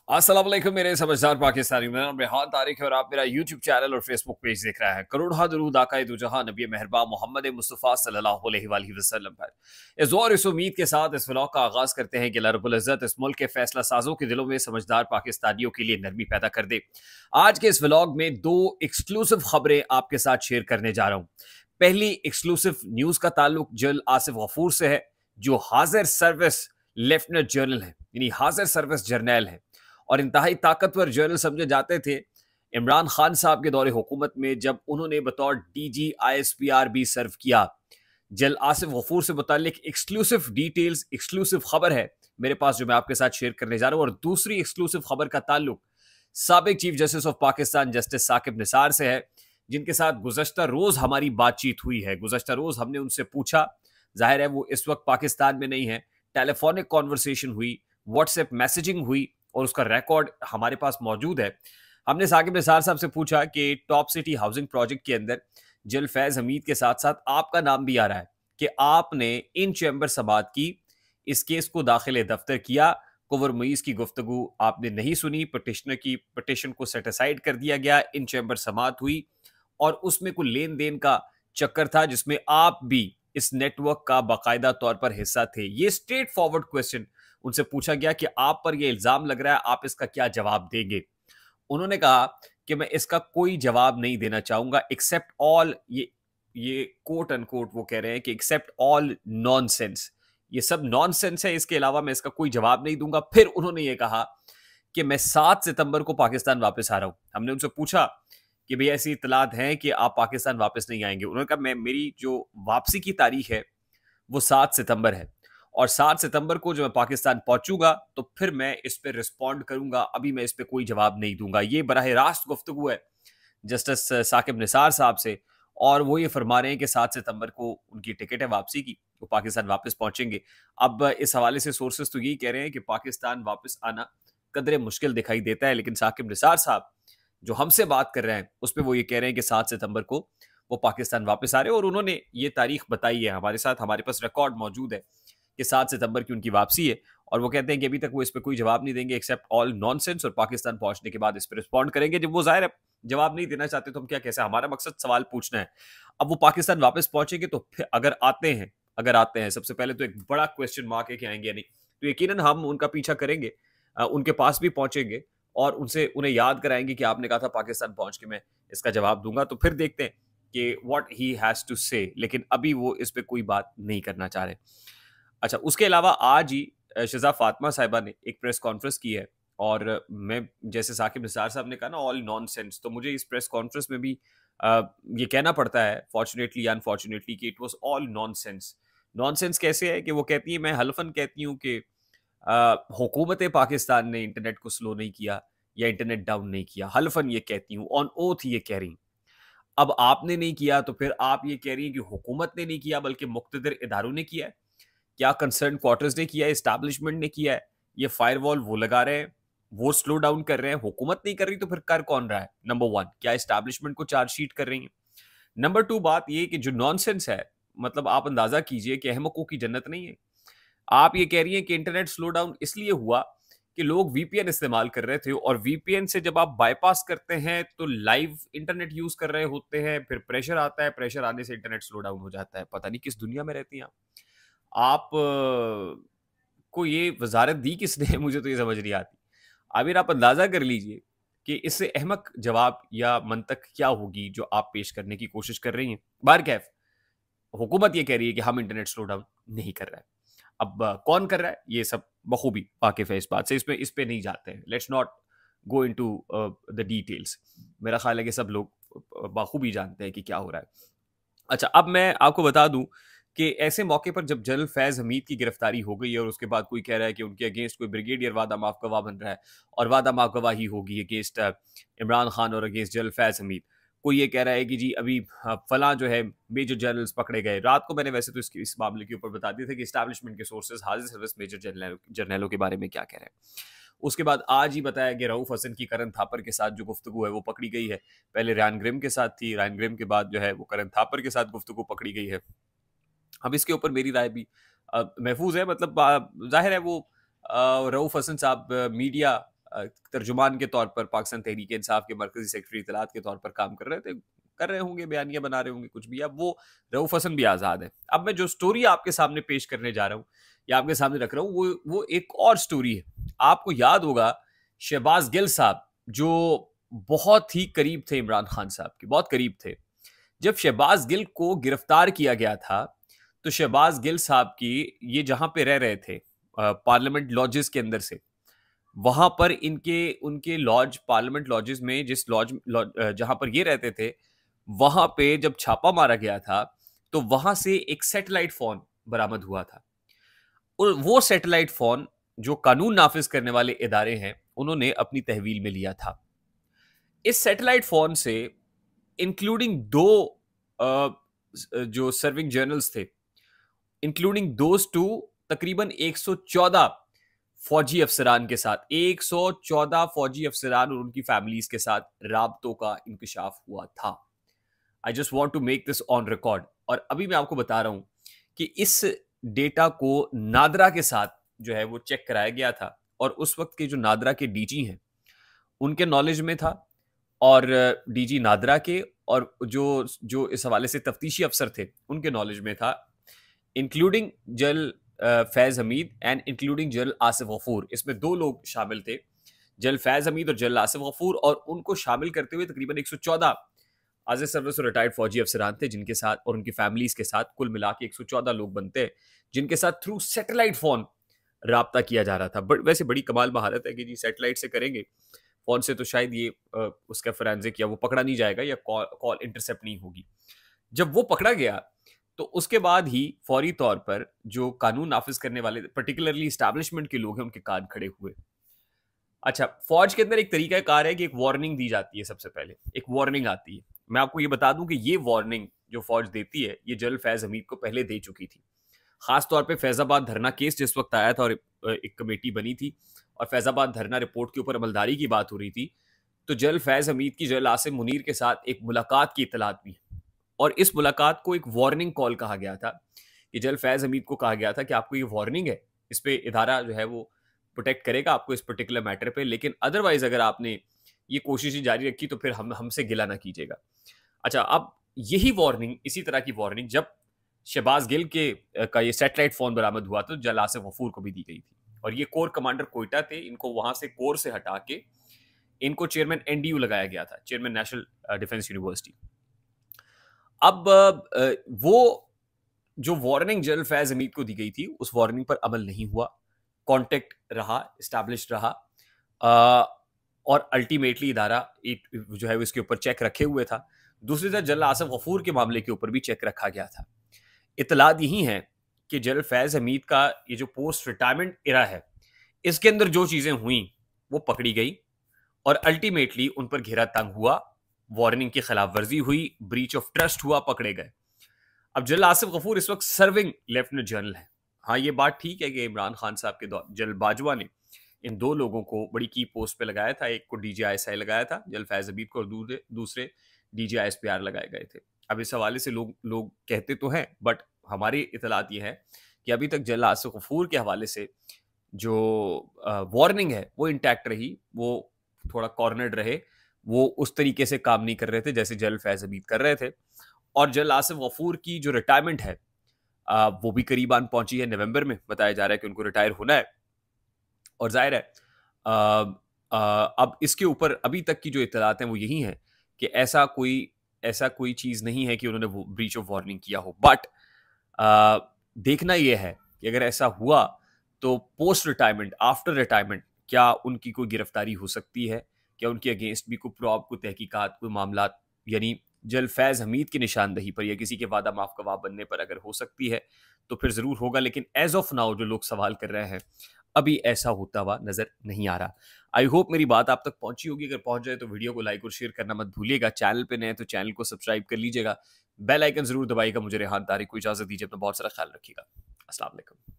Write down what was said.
अस्सलाम वालेकुम मेरे समझदार पाकिस्तानी। मेरा नाम रेहान तारिक है और आप मेरा यूट्यूब चैनल और फेसबुक पेज देख रहे हैं। करोड़ों दरूद आका दो जहां नबी मेहरबान मोहम्मद मुस्तफ़ा सल्लल्लाहु अलैहि वसल्लम पर। इस और इस उम्मीद के साथ इस व्लॉग का आगाज करते हैं कि अल्लाह रब्बुल इज़्ज़त इस मुल्क के फैसला साजों के दिलों में समझदार पाकिस्तानियों के लिए नरमी पैदा कर दे। आज के इस व्लॉग में दो एक्सक्लूसिव खबरें आपके साथ शेयर करने जा रहा हूँ। पहली एक्सक्लूसिव न्यूज का ताल्लुक जनरल आसिफ गफूर से है, जो हाजिर सर्विस लेफ्टिनेंट जनरल है, यानी हाजिर सर्विस जर्नैल है और इंतहाई ताकतवर जनरल समझे जाते थे इमरान खान साहब के दौरे हुकूमत में, जब उन्होंने बतौर डीजी आईएसपीआर भी सर्व किया। जल आसिफ गफूर से मुतालिक एक्सक्लूसिव डिटेल्स, एक्सक्लूसिव खबर है मेरे पास जो मैं आपके साथ शेयर करने जा रहा हूं। और दूसरी एक्सक्लूसिव खबर का ताल्लुक साबिक chief justice of Pakistan justice Saqib Nisar से है, जिनके साथ गुज़श्ता रोज हमारी बातचीत हुई है। गुज़श्ता रोज हमने उनसे पूछा, जाहिर है वो इस वक्त पाकिस्तान में नहीं है, टेलीफोनिक कॉन्वर्सेशन हुई, व्हाट्सएप मैसेजिंग हुई और उसका रिकॉर्ड हमारे पास मौजूद है। हमने साकिब निसार साहब से पूछा कि टॉप सिटी हाउसिंग प्रोजेक्ट के अंदर जल फैज हमीद के साथ साथ आपका नाम भी आ रहा है कि आपने इन चैम्बर समात की इस केस को दाखिल दफ्तर किया, कुवर मुईज की गुफ्तगू आपने नहीं सुनी, पटिशनर की पटिशन को सेटिसाइड कर दिया गया, इन चैम्बर समात हुई और उसमें कोई लेन देन का चक्कर था जिसमें आप भी इस नेटवर्क का बाकायदा तौर पर हिस्सा थे। ये स्ट्रेट फॉरवर्ड क्वेश्चन उनसे पूछा गया कि आप पर यह इल्जाम लग रहा है, आप इसका क्या जवाब देंगे। उन्होंने कहा कि मैं इसका कोई जवाब नहीं देना चाहूंगा एक्सेप्ट ऑल, ये कोट अनकोट वो कह रहे हैं कि एक्सेप्ट ऑल नॉनसेंस, ये सब नॉनसेंस है, इसके अलावा मैं इसका कोई जवाब नहीं दूंगा। फिर उन्होंने ये कहा कि मैं 7 सितंबर को पाकिस्तान वापस आ रहा हूं। हमने उनसे पूछा कि भैया ऐसी इतलात हैं कि आप पाकिस्तान वापस नहीं आएंगे। उन्होंने कहा मैं, मेरी जो वापसी की तारीख है वो 7 सितंबर है और 7 सितंबर को जो मैं पाकिस्तान पहुंचूंगा तो फिर मैं इस पे रिस्पॉन्ड करूंगा, अभी मैं इस पे कोई जवाब नहीं दूंगा। ये बराह रास्त गुफ्तगू है जस्टिस साकिब निसार साहब से और वो ये फरमा रहे हैं कि 7 सितंबर को उनकी टिकट है वापसी की, वो पाकिस्तान वापस पहुंचेंगे। अब इस हवाले से सोर्सेस तो यही कह रहे हैं कि पाकिस्तान वापस आना कदरे मुश्किल दिखाई देता है, लेकिन साकिब निसार साहब जो हमसे बात कर रहे हैं उस पर वो ये कह रहे हैं कि 7 सितंबर को वो पाकिस्तान वापस आ रहे हैं और उन्होंने ये तारीख बताई है हमारे साथ, हमारे पास रिकॉर्ड मौजूद है कि 7 सितंबर की उनकी वापसी है। और वो कहते हैं कि अभी तक वो इस पर कोई जवाब नहीं देंगे एक्सेप्ट ऑल नॉनसेंस, और पाकिस्तान पहुंचने के बाद इस पर रिस्पॉन्ड करेंगे। जब वो जाहिर है जवाब नहीं देना चाहते तो हम क्या, कैसे, हमारा मकसद सवाल पूछना है। अब वो पाकिस्तान वापस पहुंचेंगे तो फिर अगर आते हैं सबसे पहले तो एक बड़ा क्वेश्चन मार्क है कि आएंगे या नहीं, तो यकीनन हम उनका पीछा करेंगे, उनके पास भी पहुंचेंगे और उनसे उन्हें याद कराएंगे कि आपने कहा था पाकिस्तान पहुंच के मैं इसका जवाब दूंगा। तो फिर देखते हैं कि व्हाट ही हैज टू से, लेकिन अभी वो इस पे कोई बात नहीं करना चाह रहे। अच्छा, उसके अलावा आज ही शिजा फातिमा साहिबा ने एक प्रेस कॉन्फ्रेंस की है और मैं, जैसे साकिब निसार साहब ने कहा ना ऑल नॉनसेंस, तो मुझे इस प्रेस कॉन्फ्रेंस में भी ये कहना पड़ता है फॉर्चुनेटली या अनफॉर्चुनेटली कि it was all nonsense. Nonsense कैसे है कि वो कहती है, मैं हल्फन कहती हूँ कि हुकूमत पाकिस्तान ने इंटरनेट को स्लो नहीं किया या इंटरनेट डाउन नहीं किया, हल्फन ये कहती हूँ, ऑन ओथ ये कह रही। अब आपने नहीं किया तो फिर आप ये कह रही हैं कि हुकूमत ने नहीं किया बल्कि मुख्तदिर इदारों ने किया है। क्या कंसर्न क्वार्टर्स ने किया है, एस्टैब्लिशमेंट ने किया है? ये फायरवॉल वो लगा रहे हैं, वो स्लो डाउन कर रहे हैं, हुकूमत नहीं कर रही तो फिर कर कौन रहा है? नंबर वन, क्या एस्टैब्लिशमेंट को चार्जशीट कर रही है? नंबर टू, बात ये कि जो नॉनसेंस है, मतलब आप अंदाजा कीजिए कि अहमकों की जन्नत नहीं है। आप ये कह रही हैं कि इंटरनेट स्लो डाउन इसलिए हुआ कि लोग वीपीएन इस्तेमाल कर रहे थे और वीपीएन से जब आप बाईपास करते हैं तो लाइव इंटरनेट यूज कर रहे होते हैं, फिर प्रेशर आता है, प्रेशर आने से इंटरनेट स्लो डाउन हो जाता है। पता नहीं किस दुनिया में रहती हैं आप को ये वजारत दी किसने मुझे तो ये समझ नहीं आती। आमिर, आप अंदाजा कर लीजिए कि इससे अहमक जवाब या मंतक क्या होगी जो आप पेश करने की कोशिश कर रही हैं। बार कैफ हुकूमत ये कह रही है कि हम इंटरनेट स्लो डाउन नहीं कर रहा है। अब कौन कर रहा है ये सब बखूबी वाकिफ है इस बात से, इसमें इस पे नहीं जाते हैं, let's not go into the details. मेरा ख्याल है कि सब लोग बखूबी जानते हैं कि क्या हो रहा है। अच्छा, अब मैं आपको बता दूं कि ऐसे मौके पर जब जनरल फैज हमीद की गिरफ्तारी हो गई है और उसके बाद कोई कह रहा है कि उनके अगेंस्ट कोई ब्रिगेडियर वादा माफ गवाह बन रहा है और वादा माफ गवाही होगी अगेंस्ट इमरान खान और अगेंस्ट जनरल फैज हमीद, कोई ये कह रहा है कि जी अभी फलां जो है मेजर जनरल्स पकड़े गए। रात को मैंने वैसे तो इस मामले के ऊपर बता दिया था कि इस्टेब्लिशमेंट के सोर्सेज हाजिर सर्विस मेजर जर्नलों के बारे में क्या कह रहे हैं। उसके बाद आज ही बताया कि रऊफ हसन की करण थापर के साथ जो गुफ्तगू है वो पकड़ी गई है। पहले रैन ग्रिम के साथ थी, रैन ग्रिम के बाद जो है वो करण थापर के साथ गुफ्तगू पकड़ी गई है। अब इसके ऊपर मेरी राय भी महफूज है, मतलब जाहिर है वो रऊफ हसन साहब मीडिया तर्जुमान के तौर पर पाकिस्तान तहरीक इंसाफ के मरकजी सेक्रेटरी इत्तलात के तौर पर काम कर रहे थे, कर रहे होंगे, बयानियां बना रहे होंगे, कुछ भी। अब वो रऊफ हसन भी आज़ाद है। अब मैं जो स्टोरी आपके सामने पेश करने जा रहा हूँ या आपके सामने रख रहा हूँ, वो एक और स्टोरी है। आपको याद होगा शहबाज गिल साहब, जो बहुत ही करीब थे इमरान खान साहब के, बहुत करीब थे। जब शहबाज गिल को गिरफ्तार किया गया था, तो शहबाज गिल साहब की ये जहां पे रह रहे थे पार्लियामेंट लॉजेस के अंदर से, वहां पर इनके उनके लॉज, पार्लियामेंट लॉजेस में जिस जहां पर ये रहते थे, वहां पे जब छापा मारा गया था, तो वहां से एक सैटेलाइट फोन बरामद हुआ था। और वो सैटेलाइट फोन जो कानून नाफिज करने वाले इदारे हैं, उन्होंने अपनी तहवील में लिया था। इस सैटेलाइट फोन से इंक्लूडिंग दो जो सर्विंग जर्नल्स थे, इंक्लूडिंग दोज टू, तकरीबन 114 फौजी अफसरान के साथ, 114 फौजी अफसरान और उनकी फैमिलीज के साथ राबतों का इंकशाफ हुआ था। I just want to make this on record. और अभी मैं आपको बता रहा हूं कि इस डेटा को नादरा के साथ जो है वो चेक कराया गया था, और उस वक्त के जो नादरा के डीजी हैं उनके नॉलेज में था, और डीजी नादरा के और जो जो इस हवाले से तफ्तीशी अफसर थे उनके नॉलेज में था, including general Faiz Hamid and including general Asif Ghafoor. इसमें दो लोग शामिल थे, जनरल फैज हमीद और जनरल आसिफ गफूर, और उनको शामिल करते हुए तकरीबन 114 आज सर्विस और रिटायर्ड फौजी अफसरान थे, जिनके साथ और उनकी फैमिलीज के साथ कुल मिला के 114 लोग बनते हैं, जिनके साथ थ्रू सैटेलाइट फोन राब्ता किया जा रहा था। बट वैसे बड़ी कमाल महारत है कि जी सैटेलाइट से करेंगे, फोन से तो शायद ये उसका फोरेंसिक या वो पकड़ा नहीं जाएगा, या कॉल इंटरसेप्ट नहीं होगी। जब वो पकड़ा गया, तो उसके बाद ही फौरी तौर पर जो कानून नाफिज करने वाले पर्टिकुलरली इस्टेब्लिशमेंट के लोग हैं, उनके कान खड़े हुए। अच्छा, फौज के अंदर एक तरीका कार है कि एक वार्निंग दी जाती है। सबसे पहले एक वार्निंग आती है। मैं आपको ये बता दूं कि ये वार्निंग जो फौज देती है, ये जनरल फैज हमीद को पहले दे चुकी थी। खास तौर पे फैजाबाद धरना केस जिस वक्त आया था और एक कमेटी बनी थी और फैजाबाद धरना रिपोर्ट के ऊपर अमलदारी की बात हो रही थी, तो जनरल फैज हमीद की जनरल आसिम मुनीर के साथ एक मुलाकात की इतलात भी है, और इस मुलाकात को एक वार्निंग कॉल कहा गया था। कि जनरल फैज हमीद को कहा गया था कि आपको ये वार्निंग है, इस पे इदारा जो है वो प्रोटेक्ट करेगा आपको इस पर्टिकुलर मैटर पे, लेकिन अदरवाइज अगर आपने ये कोशिश जारी रखी तो फिर हमसे गिला ना कीजिएगा। अच्छा, अब यही वार्निंग, इसी तरह की वार्निंग जब शहबाज गिल के का ये सैटेलाइट फोन बरामद हुआ तो जनरल आसिफ गफूर को भी दी गई थी, और ये कोर कमांडर कोयटा थे। इनको वहां से कोर से हटा के इनको चेयरमैन एनडीयू लगाया गया था, चेयरमैन नेशनल डिफेंस यूनिवर्सिटी। अब वो जो वार्निंग जनरल फैज हमीद को दी गई थी, उस वार्निंग पर अमल नहीं हुआ, कांटेक्ट रहा, एस्टैब्लिश्ड रहा, और अल्टीमेटली इदारा एक जो है इसके ऊपर चेक रखे हुए था। दूसरी तरफ जनरल आसिफ गफूर के मामले के ऊपर भी चेक रखा गया था। इतलात यही है कि जनरल फैज हमीद का ये जो पोस्ट रिटायरमेंट इरा है, इसके अंदर जो चीजें हुई वो पकड़ी गई, और अल्टीमेटली उन पर घेरा तंग हुआ, वार्निंग की खिलाफ वर्जी हुई, ब्रीच ऑफ ट्रस्ट हुआ, पकड़े गए। अब जनरल आसिफ गफूर इस वक्त सर्विंग लेफ्टिनेंट जनरल है। हाँ, ये बात ठीक है कि इमरान खान साहब के दौर जनरल बाजवा ने इन दो लोगों को बड़ी की पोस्ट पे लगाया था। एक को डीजीआईएसआई लगाया था जनरल फैज हमीद को, और दूसरे डीजीआईएसपीआर लगाए गए थे। अब इस हवाले से लोग कहते तो हैं, बट हमारी इतलात ये है कि अभी तक जनरल आसिफ गफूर के हवाले से जो वार्निंग है वो इंटैक्ट रही, वो थोड़ा कॉर्नर्ड रहे, वो उस तरीके से काम नहीं कर रहे थे जैसे जनरल फैज हमीद कर रहे थे। और जनरल आसिफ गफूर की जो रिटायरमेंट है वो भी करीबान पहुंची है, नवंबर में बताया जा रहा है कि उनको रिटायर होना है। और जाहिर है अब इसके ऊपर अभी तक की जो इत्तलात हैं वो यही हैं कि ऐसा कोई चीज़ नहीं है कि उन्होंने ब्रीच ऑफ वार्निंग किया हो। बट देखना यह है कि अगर ऐसा हुआ तो पोस्ट रिटायरमेंट, आफ्टर रिटायरमेंट, क्या उनकी कोई गिरफ्तारी हो सकती है, क्या उनके अगेंस्ट भी कोई प्रॉब, कोई तहकीकात, कोई मामला, यानी जनरल फैज हमीद की निशानदही पर या किसी के वादा माफ गवाह बनने पर अगर हो सकती है तो फिर जरूर होगा। लेकिन एज ऑफ नाउ जो लोग सवाल कर रहे हैं, अभी ऐसा होता हुआ नजर नहीं आ रहा। आई होप मेरी बात आप तक पहुंची होगी। अगर पहुंच जाए तो वीडियो को लाइक और शेयर करना मत भूलिएगा। चैनल पे नए तो चैनल को सब्सक्राइब कर लीजिएगा, बेल आइकन जरूर दबाइएगा। मुझे रेहान तारिक को इजाजत दीजिए, अपना बहुत सारा ख्याल रखिएगा। अस्सलाम वालेकुम।